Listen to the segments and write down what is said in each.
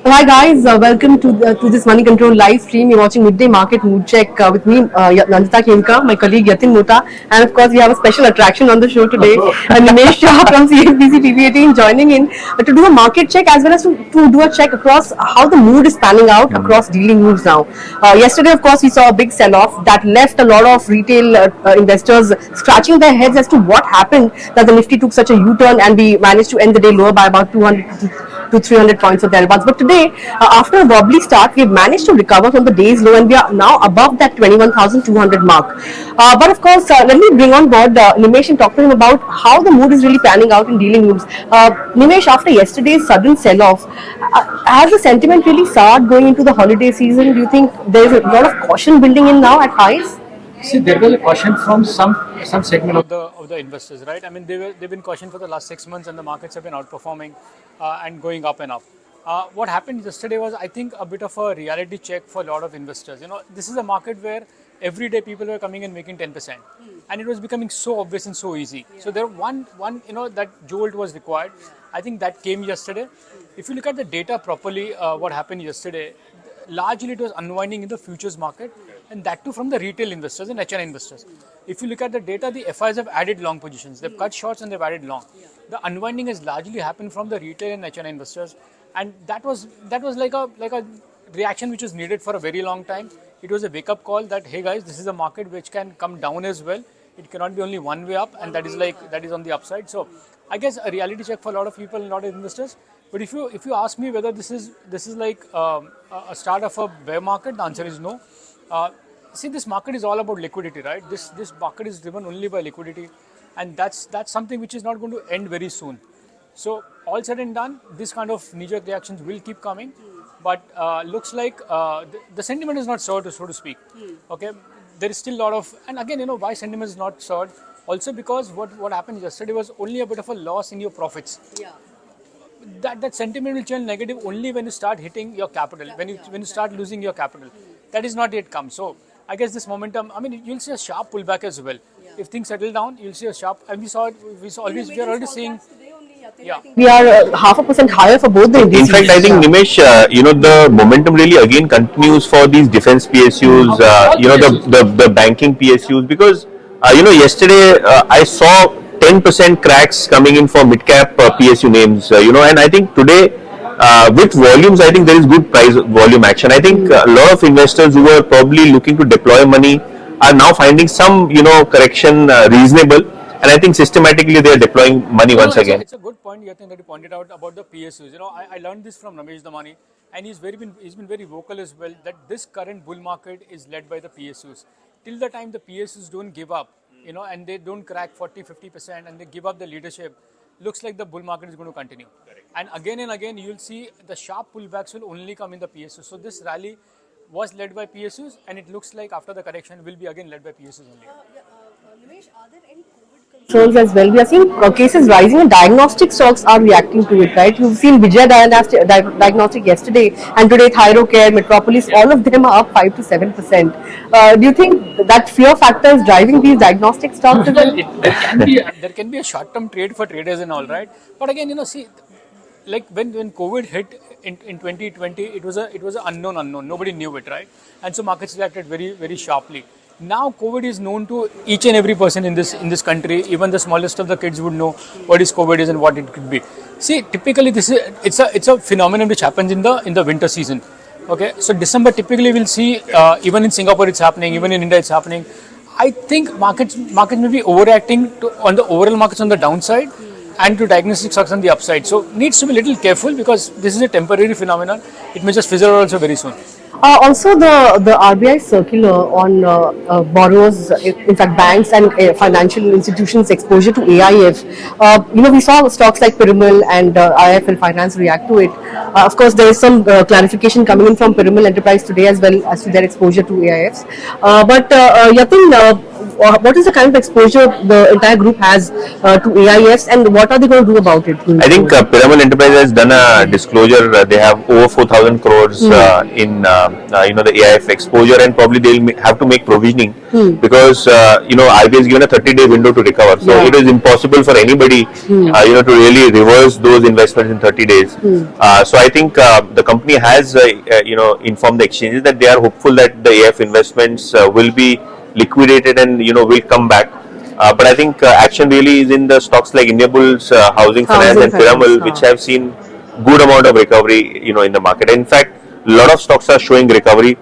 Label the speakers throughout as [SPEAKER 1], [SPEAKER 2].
[SPEAKER 1] So hi guys, welcome to this Money Control live stream. You're watching Midday Market Mood Check with me, Nandita, Khemka, my colleague Yatin, Mota, and of course we have a special attraction on the show today, Nimesh Shah from CNBC TV18 joining in to do a market check as well as to do a check across how the mood is panning out across dealing moves now. Yesterday, of course, we saw a big sell-off that left a lot of retail investors scratching their heads as to what happened that the Nifty took such a U-turn and we managed to end the day lower by about 200 to 300 points or thereabouts. But today, after a wobbly start, we've managed to recover from the day's low and we are now above that 21,200 mark. But of course, let me bring on board Nimesh and talk to him about how the mood is really panning out in dealing moves. Nimesh, after yesterday's sudden sell-off, has the sentiment really started going into the holiday season? Do you think there's a lot of caution building in now at highs?
[SPEAKER 2] See, there was a caution from some segment of the investors, right? I mean, they've been cautioned for the last 6 months, and the markets have been outperforming and going up and up. What happened yesterday was, I think, a bit of a reality check for a lot of investors. You know, this is a market where every day people were coming and making 10%, and it was becoming so obvious and so easy. So there one that jolt was required. I think that came yesterday. If you look at the data properly, what happened yesterday, largely it was unwinding in the futures market, and that too from the retail investors and HNI investors. If you look at the data, the FIs have added long positions. They've cut shorts and they've added long. The unwinding has largely happened from the retail and HNI investors, and that was like a reaction which was needed for a very long time. It was a wake-up call that, hey guys, this is a market which can come down as well. It cannot be only one way up, and that is on the upside. So I guess a reality check for a lot of people, a lot of investors. But if you ask me whether this is like a start of a bear market, the answer is no. See, this market is all about liquidity, right? This market is driven only by liquidity, and that's something which is not going to end very soon. So all said and done, this kind of knee-jerk reactions will keep coming, but looks like the sentiment is not soared, so to speak. Okay, there is still a lot of, and again, you know, why sentiment is not soared? Also because what happened yesterday was only a bit of a loss in your profits. Yeah. That sentiment will turn negative only when you start hitting your capital, when you start losing your capital. That is not yet come. So I guess this momentum, I mean, you'll see a sharp pullback as well. Yeah. If things settle down, you'll see a sharp, and we are already seeing. Yeah.
[SPEAKER 1] We are 0.5% higher for both the indices.
[SPEAKER 3] In fact, I think Nimesh, the momentum really again continues for these defense PSUs, the banking PSUs, because yesterday I saw 10% cracks coming in for mid-cap PSU names, and I think today with volumes, I think there is good price volume action. I think a lot of investors who were probably looking to deploy money are now finding some, correction reasonable. And I think systematically they are deploying money once again.
[SPEAKER 2] It's a good point, Yatin, that you pointed out about the PSUs. You know, I learned this from Ramesh Damani, and he's been very vocal as well that this current bull market is led by the PSUs. Till the time the PSUs don't give up, and they don't crack 40-50% and they give up the leadership, looks like the bull market is going to continue. Correct. And again, you'll see the sharp pullbacks will only come in the PSUs. So this rally was led by PSUs, and it looks like after the correction will be again led by PSUs only.
[SPEAKER 1] Nimesh, are there any controls as well? We are seeing cases rising and diagnostic stocks are reacting to it, right? You've seen Vijay Diagnostic yesterday, and today Thyrocare, Metropolis, all of them are up 5 to 7%. Do you think that fear factor is driving these diagnostic stocks?
[SPEAKER 2] There can be a short-term trade for traders and all, right? But again, see, like when COVID hit in 2020, it was an unknown. Nobody knew it, right? And so markets reacted very, very sharply. Now COVID is known to each and every person in this country. Even the smallest of the kids would know what is COVID is and what it could be. See, typically it's a phenomenon which happens in the winter season. Okay, so December typically we'll see even in Singapore it's happening, even in India it's happening. I think markets may be overreacting on the overall markets on the downside and to diagnostic stocks on the upside. So needs to be a little careful because this is a temporary phenomenon. It may just fizzle out also very soon.
[SPEAKER 1] Also, the RBI circular on borrowers, in fact banks and financial institutions' exposure to AIF. We saw stocks like Piramal and IIFL Finance react to it. Of course, there is some clarification coming in from Piramal Enterprise today as well as to their exposure to AIFs. But Yatin, what is the kind of exposure the entire group has to AIFs, and what are they going to do about it?
[SPEAKER 3] I think Piramal Enterprise has done a disclosure. They have over 4,000 crores in the AIF exposure, and probably they'll have to make provisioning because RBI has given a 30-day window to recover. So it is impossible for anybody to really reverse those investments in 30 days. So I think the company has informed the exchanges that they are hopeful that the AIF investments will be liquidated and will come back. But I think action really is in the stocks like Indiabulls, Housing Finance and Piramal, which have seen good amount of recovery, in the market. In fact, a lot of stocks are showing recovery.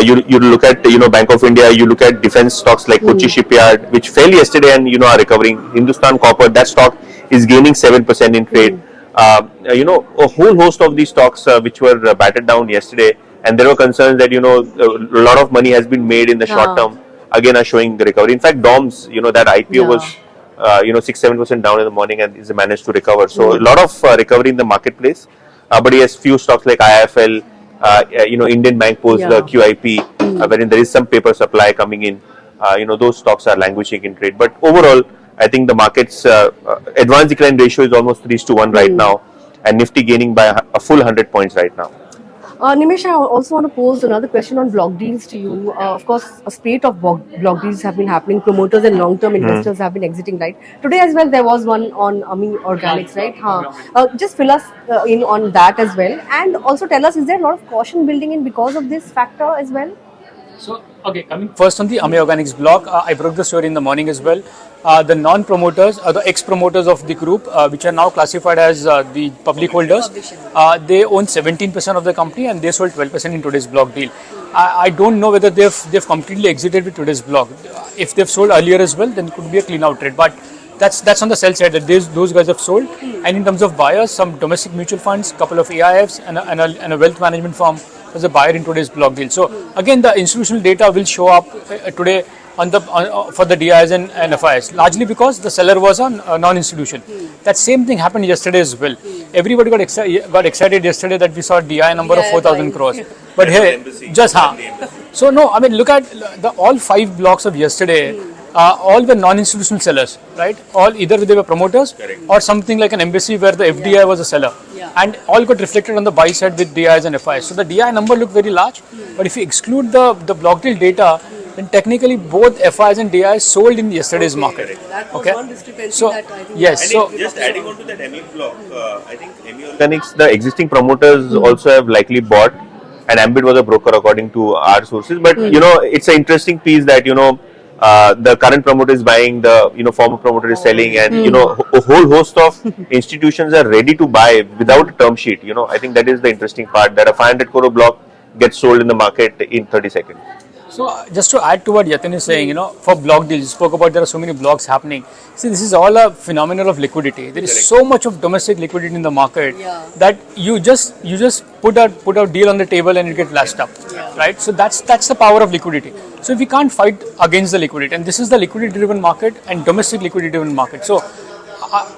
[SPEAKER 3] You look at Bank of India, you look at defense stocks like Kochi Shipyard, which fell yesterday and are recovering. Hindustan Copper, that stock is gaining 7% in trade. A whole host of these stocks which were battered down yesterday, and there were concerns that a lot of money has been made in the short term. Again, are showing the recovery. In fact, DOMS, that IPO was 6-7% down in the morning and is managed to recover. So a lot of recovery in the marketplace. But yes, few stocks like IIFL, Indian Bank post the QIP, wherein there is some paper supply coming in. Those stocks are languishing in trade. But overall, I think the market's advanced decline ratio is almost 3:1 right now, and Nifty gaining by a full 100 points right now.
[SPEAKER 1] Nimesh, I also want to pose another question on block deals to you. Of course, a spate of block deals have been happening. Promoters and long-term investors have been exiting, right? Today as well, there was one on Ami Organics, right? Just fill us in on that as well. And also tell us, is there a lot of caution building in because of this factor as well?
[SPEAKER 2] So, okay, coming first on the Ami Organics block, I broke the story in the morning as well. The non-promoters, the ex-promoters of the group, which are now classified as the public holders, they own 17% of the company and they sold 12% in today's block deal. I don't know whether they've completely exited with today's block. If they've sold earlier as well, then it could be a clean out trade. But that's on the sell side that those guys have sold. And in terms of buyers, some domestic mutual funds, couple of AIFs, and a wealth management firm was a buyer in today's block deal. So again, the institutional data will show up today for the DIs and FIs, largely because the seller was a non-institution. That same thing happened yesterday as well. Everybody got excited yesterday that we saw a DI number of 4,000 crores. But here, so no, I mean, look at all 5 blocks of yesterday. All were non-institutional sellers, right? All either they were promoters or something like an embassy where the FDI was a seller. And all got reflected on the buy side with DIs and FIs. So the DI number looked very large, but if you exclude the block deal data, then technically both FIs and DIs sold in yesterday's market.
[SPEAKER 1] That was one discrepancy
[SPEAKER 2] so,
[SPEAKER 1] that I think.
[SPEAKER 2] Yes. So
[SPEAKER 3] just adding on to that ME block, I think ME Organics, the existing promoters also have likely bought, and Ambit was a broker according to our sources. But it's an interesting piece that the current promoter is buying, the former promoter is selling, and a whole host of institutions are ready to buy without a term sheet. I think that is the interesting part, that a 500 crore block gets sold in the market in 30 seconds.
[SPEAKER 2] So just to add to what Yatin is saying, for block deals, you spoke about there are so many blocks happening. See, this is all a phenomenon of liquidity. There is so much of domestic liquidity in the market that you just put a deal on the table and it gets lashed up, right? So that's the power of liquidity. So if we can't fight against the liquidity, and this is the liquidity-driven market and domestic liquidity-driven market. So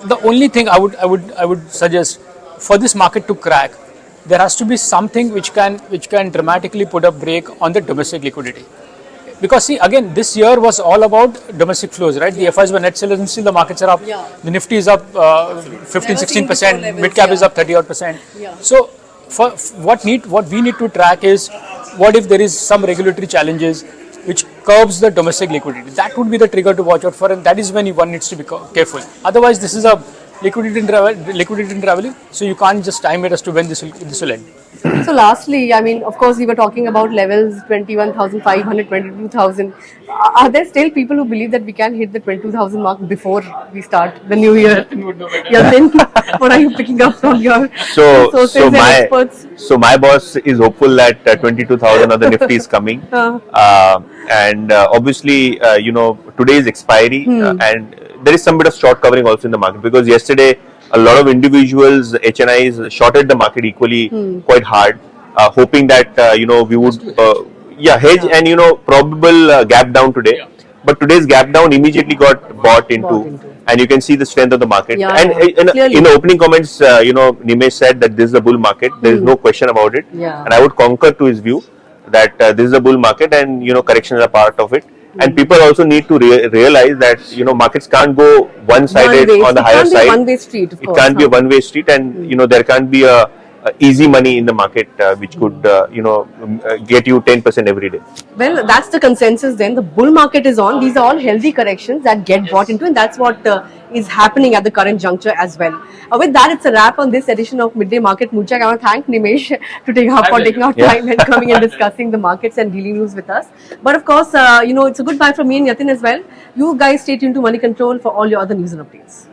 [SPEAKER 2] the only thing I would suggest for this market to crack, there has to be something which can dramatically put a brake on the domestic liquidity. Because see, again, this year was all about domestic flows, right? The FIs were net sellers and still the markets are up. The Nifty is up 15-16%, mid-cap is up 30-odd%. So for what we need to track is, what if there is some regulatory challenges which curbs the domestic liquidity? That would be the trigger to watch out for, and that is when one needs to be careful. Otherwise, this is a liquidity in traveling, so you can't just time it as to when this will end.
[SPEAKER 1] So lastly, I mean, of course, we were talking about levels 21,500, 22,000. Are there still people who believe that we can hit the 22,000 mark before we start the new year? Yatin, what are you picking up from your sources and experts?
[SPEAKER 3] So my boss is hopeful that 22,000 of the Nifty is coming, and obviously, today is expiry, and there is some bit of short covering also in the market, because yesterday a lot of individuals, HNIs, shorted the market equally quite hard, hoping that we would hedge and probable gap down today. But today's gap down immediately got bought into, and you can see the strength of the market. In the opening comments, Nimesh said that this is a bull market. There is no question about it, and I would concur to his view that this is a bull market, and corrections are part of it. and people also need to realize that markets can't go one-sided on the higher side.
[SPEAKER 1] It can't be a one-way street, of course.
[SPEAKER 3] It can't be a one-way street, and there can't be a easy money in the market which could get you 10% every day.
[SPEAKER 1] Well, that's the consensus then. The bull market is on. These are all healthy corrections that get bought into, and that's what is happening at the current juncture as well. With that, it's a wrap on this edition of Midday Market Mood Check. I want to thank Nimesh for taking out time and coming and discussing the markets and daily news with us. But of course, it's a goodbye from me and Yatin as well. You guys stay tuned to Money Control for all your other news and updates.